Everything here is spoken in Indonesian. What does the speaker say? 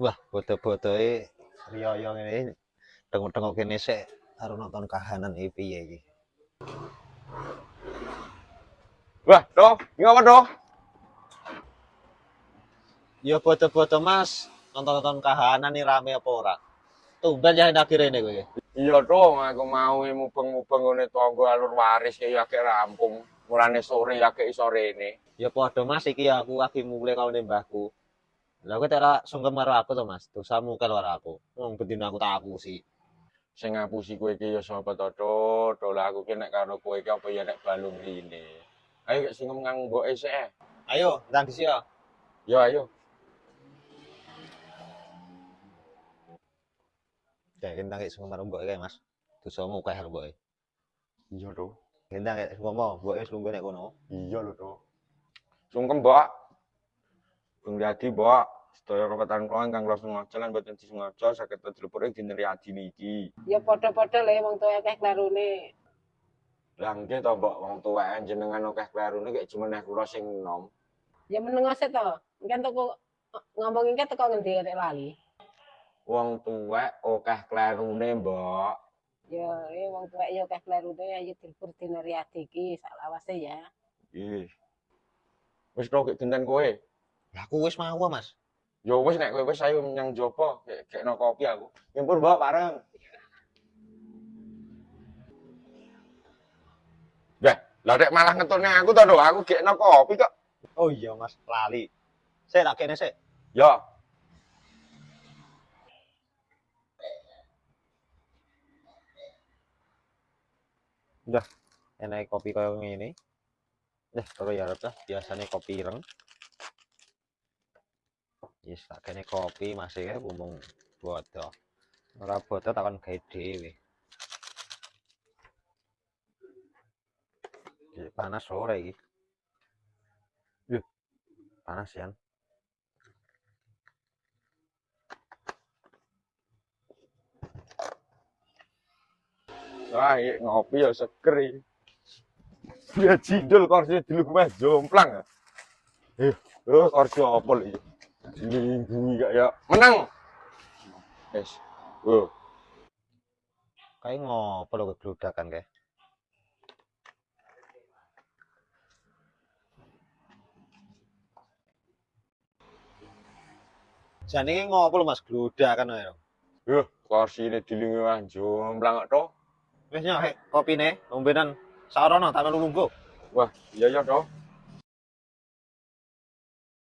Wah, bodo-bodoe riyo ngene tengok-tengok kene sik karo nonton kahanan iki piye iki. Wah, toh, ngapa toh? Ya bodo-bodo Mas, nonton-nonton kahanan iki rame apa ora? Tumben ya akhir rene kowe iki. Iya toh, aku mau mubeng-mubeng ngene tangga alur waris ya akeh rampung. Mulane sore akeh iso rene. Ya padha Mas iki aku lagi mulai karo mbahku. Lah kowe ora sungkem karo aku to Mas, dosamu karo aku. Wong bendina aku tak akusi. Sing ngapusi kowe iki ya sapa to, Toh? Toh lah aku ki nek karo kowe iki apa ya nek balung rine. Ayo gek singem nang mboke sik. Ayo, ndang disi ya. Yo ayo. Kayak ndang iki sungkem karo mbok iki Mas. Dosamu akeh karo mbok. Iya toh. Ndang iki ngomong, mbok wis lungguh nek kono. Iya lho toh. Sungkem, Mbok. Bung Yadi, Mbok. Sedaya kepetan kula ingkang kula sengaja lan boten disengaja saged dilipur ing dinten Riyadi niki. Ya padha-padha le wong tuwa akeh klarune. Lah nggih to, Mbok, wong tuwek jenengan akeh klerune kek jumeneh kula sing enom. Ya menengo sik to. Engken toko ngomong iki teko ngendi nek lali. Wong tuwek akeh klerune, Mbok. Ya wong tuwek ya akeh klarune ayo dilipur dina Riyadi iki sak lawase ya. Nggih. Wis to gek dinten kowe. Lah aku wis mau Mas. Ya wis nek kowe wis ayo menyang jaba, gekno kopi aku. Nyimpun, Mbok, bareng. Lah nek malah ngetone aku to, aku gekno kopi kok. Oh iya Mas, lali. Sik tak kene sik. Ya. Udah, enak kopi kaya ngene. Karo ya lah, biasane kopi ireng. Yes, tak kene kopi masih kae ngomong bodo. Ora bodo takon gawe dhewe. Iki panas sore iki. Yuh, panas ya. Wah, iki ngopi ya seger iki. Ya jindul kursi diluk meh jomplang. Kursi apa lho iki? Dilinggungi gak ya. Menang. Wes. Kae ngopo lho gegludakan kae. Jane iki ngopo lho Mas gludakan ae. Kursi ini dilinggungi meh jomplang kok to. Wis nyok kopine, ombenan sarono tak melu lungguh. Wah, iya ya to.